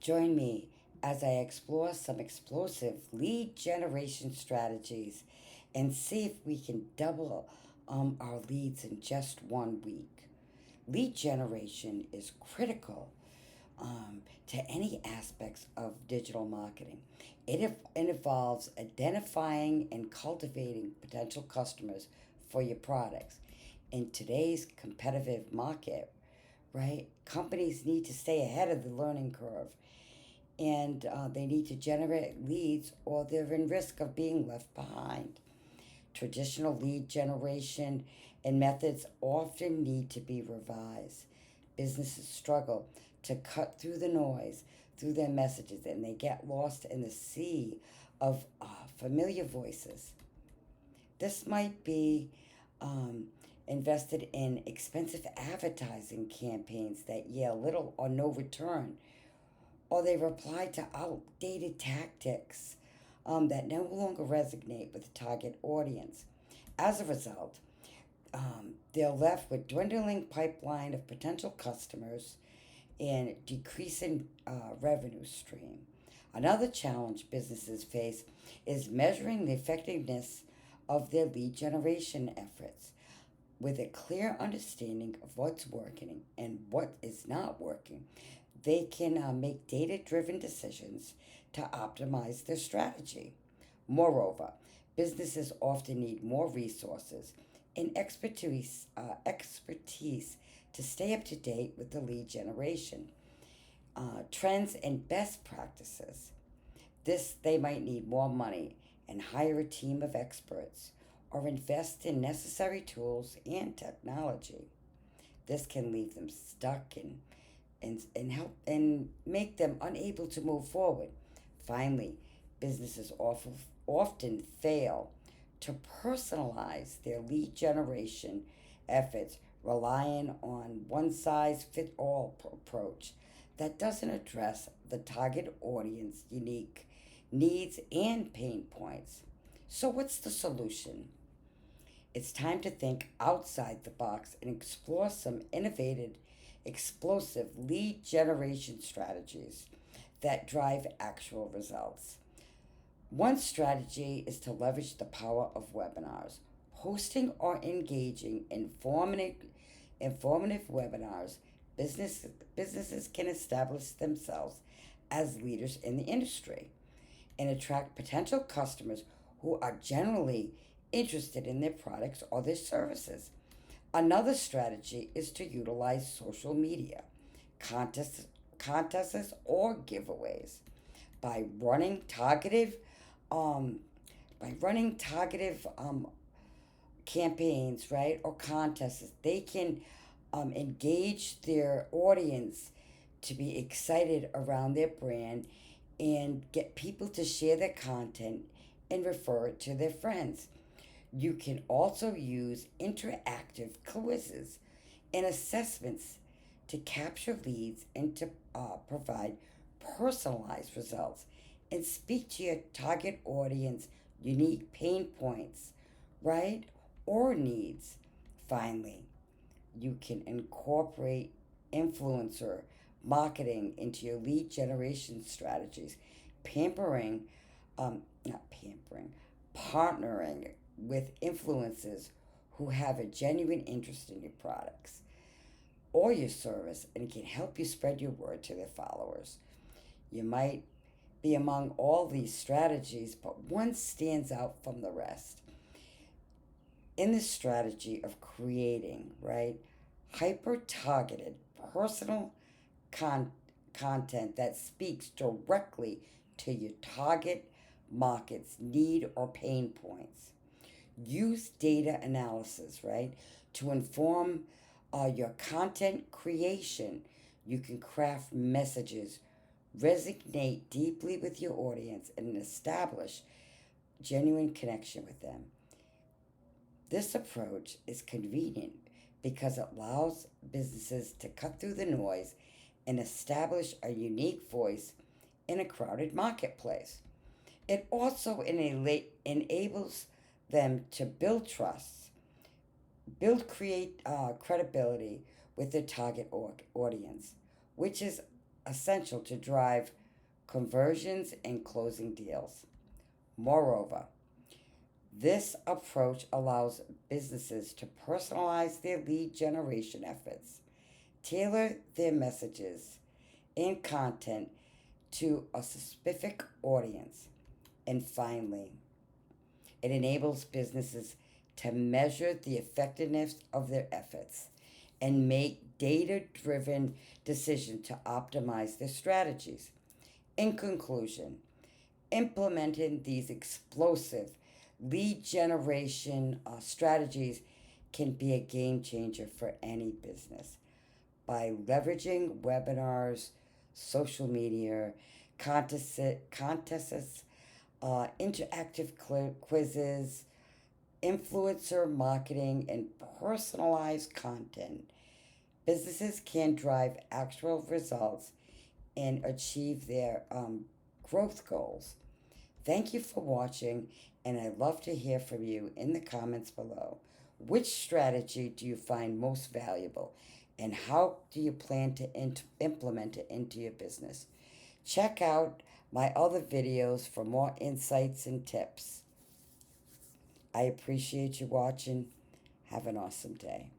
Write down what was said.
Join me as I explore some explosive lead generation strategies and see if we can double our leads in just 1 week. Lead generation is critical to any aspects of digital marketing. It involves identifying and cultivating potential customers for your products. In today's competitive market, right, companies need to stay ahead of the learning curve, and they need to generate leads or they're in risk of being left behind. Traditional lead generation and methods often need to be revised. Businesses struggle to cut through the noise through their messages, and they get lost in the sea of familiar voices. This might be um, invested in expensive advertising campaigns that yield little or no return, or they reply to outdated tactics that no longer resonate with the target audience. As a result, they're left with dwindling pipeline of potential customers and decreasing revenue stream. Another challenge businesses face is measuring the effectiveness of their lead generation efforts. With a clear understanding of what's working and what is not working, they can make data driven decisions to optimize their strategy. Moreover, businesses often need more resources and expertise to stay up to date with the lead generation trends and best practices. This they might need more money and hire a team of experts or invest in necessary tools and technology. This can leave them stuck and help and make them unable to move forward. Finally, businesses often fail to personalize their lead generation efforts, relying on one size fit all approach that doesn't address the target audience unique needs and pain points. So what's the solution? It's time to think outside the box and explore some innovative, explosive lead generation strategies that drive actual results. One strategy is to leverage the power of webinars. Hosting or engaging informative webinars, businesses can establish themselves as leaders in the industry and attract potential customers who are generally interested in their products or their services. Another strategy is to utilize social media, contests, contests or giveaways by running targeted um, by running targeted campaigns, right, or contests. They can engage their audience to be excited around their brand and get people to share their content and refer it to their friends. You can also use interactive quizzes and assessments to capture leads and to provide personalized results and speak to your target audience unique pain points, right? Or needs. Finally, you can incorporate influencer marketing into your lead generation strategies, pampering, not pampering, partnering with influencers who have a genuine interest in your products or your service and can help you spread your word to their followers. You might be among all these strategies, but one stands out from the rest. In the strategy of creating, right, hyper targeted personal con- content that speaks directly to your target market's need or pain points. Use data analysis, right, to inform your content creation. You can craft messages, resonate deeply with your audience, and establish genuine connection with them. This approach is convenient because it allows businesses to cut through the noise and establish a unique voice in a crowded marketplace. It also enables them to build trust, create credibility with their target audience, which is essential to drive conversions and closing deals. Moreover, this approach allows businesses to personalize their lead generation efforts, tailor their messages and content to a specific audience, and finally, it enables businesses to measure the effectiveness of their efforts and make data driven decisions to optimize their strategies. In conclusion, implementing these explosive lead generation strategies can be a game changer for any business. By leveraging webinars, social media, contests, interactive quizzes, influencer marketing, and personalized content, businesses can drive actual results and achieve their growth goals. Thank you for watching, and I'd love to hear from you in the comments below. Which strategy do you find most valuable, and how do you plan to implement it into your business? Check out my other videos for more insights and tips. I appreciate you watching. Have an awesome day.